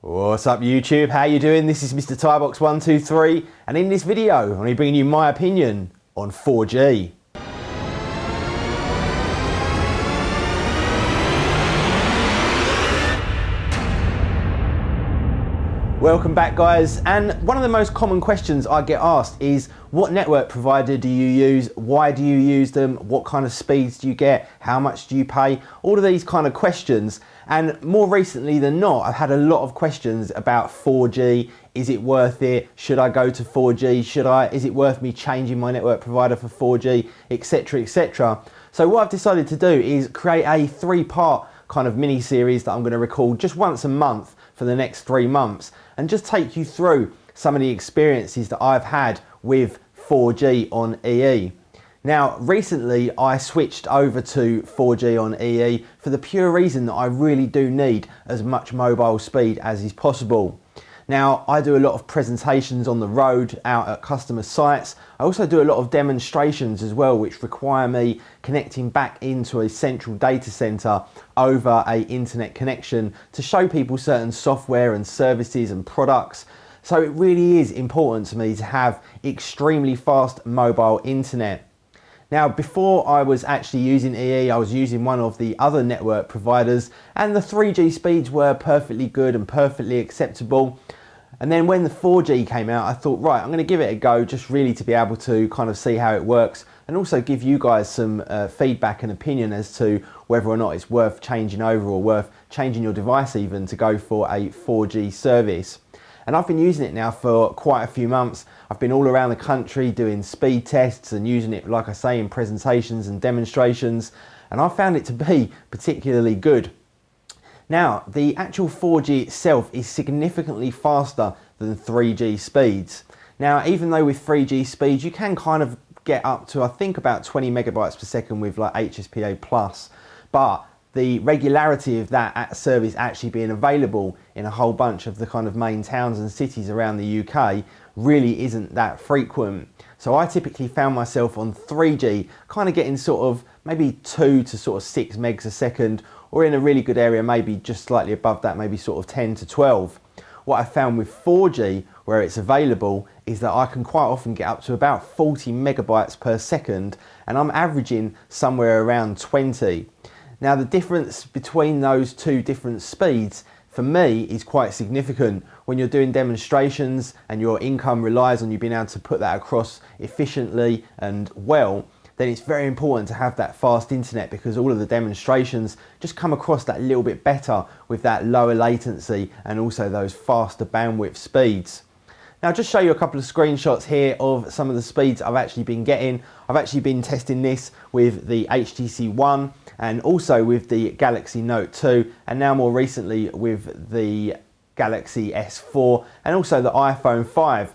What's up YouTube, how you doing? This is Mr. Tybox123 and in this video I'm going to be bringing you my opinion on 4G. Welcome back guys, and one of the most common questions I get asked is what network provider do you use, why do you use them, what kind of speeds do you get, how much do you pay, all of these kind of questions. And more recently than not, I've had a lot of questions about 4G. Is it worth it? Should I go to 4G? Is it worth me changing my network provider for 4G, etc, etc. So what I've decided to do is create a 3-part kind of mini series that I'm going to record just once a month for the next 3 months and just take you through some of the experiences that I've had with 4G on EE. Now recently I switched over to 4G on EE for the pure reason that I really do need as much mobile speed as is possible. Now I do a lot of presentations on the road out at customer sites. I also do a lot of demonstrations as well, which require me connecting back into a central data center over a internet connection to show people certain software and services and products. So it really is important to me to have extremely fast mobile internet. Now before I was actually using EE, I was using one of the other network providers and the 3G speeds were perfectly good and perfectly acceptable. And then when the 4G came out, I thought, right, I'm going to give it a go just really to be able to kind of see how it works and also give you guys some feedback and opinion as to whether or not it's worth changing over or worth changing your device even to go for a 4G service. And I've been using it now for quite a few months. I've been all around the country doing speed tests and using it, like I say, in presentations and demonstrations, and I found it to be particularly good. Now, the actual 4G itself is significantly faster than 3G speeds. Now, even though with 3G speeds, you can kind of get up to, I think, about 20 megabytes per second with like HSPA+, but the regularity of that service actually being available in a whole bunch of the kind of main towns and cities around the UK really isn't that frequent. So I typically found myself on 3G kind of getting sort of maybe 2 to sort of 6 megs a second, or in a really good area maybe just slightly above that, maybe sort of 10 to 12. What I found with 4G, where it's available, is that I can quite often get up to about 40 megabytes per second, and I'm averaging somewhere around 20. Now the difference between those two different speeds for me is quite significant. When you're doing demonstrations and your income relies on you being able to put that across efficiently and well, then it's very important to have that fast internet because all of the demonstrations just come across that little bit better with that lower latency and also those faster bandwidth speeds. Now just show you a couple of screenshots here of some of the speeds I've actually been getting. I've actually been testing this with the HTC One and also with the Galaxy Note 2 and now more recently with the Galaxy S4 and also the iPhone 5.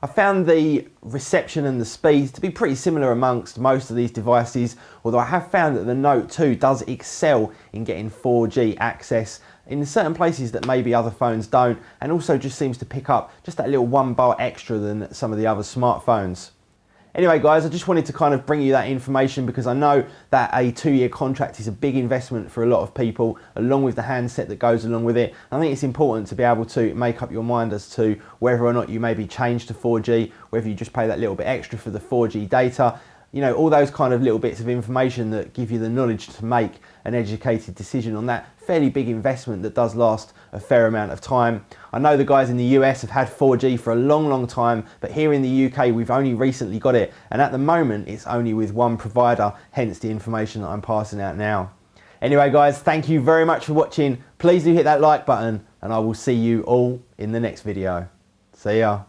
I found the reception and the speeds to be pretty similar amongst most of these devices, although I have found that the Note 2 does excel in getting 4G access in certain places that maybe other phones don't, and also just seems to pick up just that little 1 bar extra than some of the other smartphones. Anyway guys, I just wanted to kind of bring you that information because I know that a 2-year contract is a big investment for a lot of people, along with the handset that goes along with it. I think it's important to be able to make up your mind as to whether or not you maybe change to 4G, whether you just pay that little bit extra for the 4G data. You know, all those kind of little bits of information that give you the knowledge to make an educated decision on that fairly big investment that does last a fair amount of time. I know the guys in the US have had 4G for a long time, but here in the UK we've only recently got it, and at the moment it's only with one provider, hence the information that I'm passing out now. Anyway guys, thank you very much for watching. Please do hit that like button and I will see you all in the next video. See ya.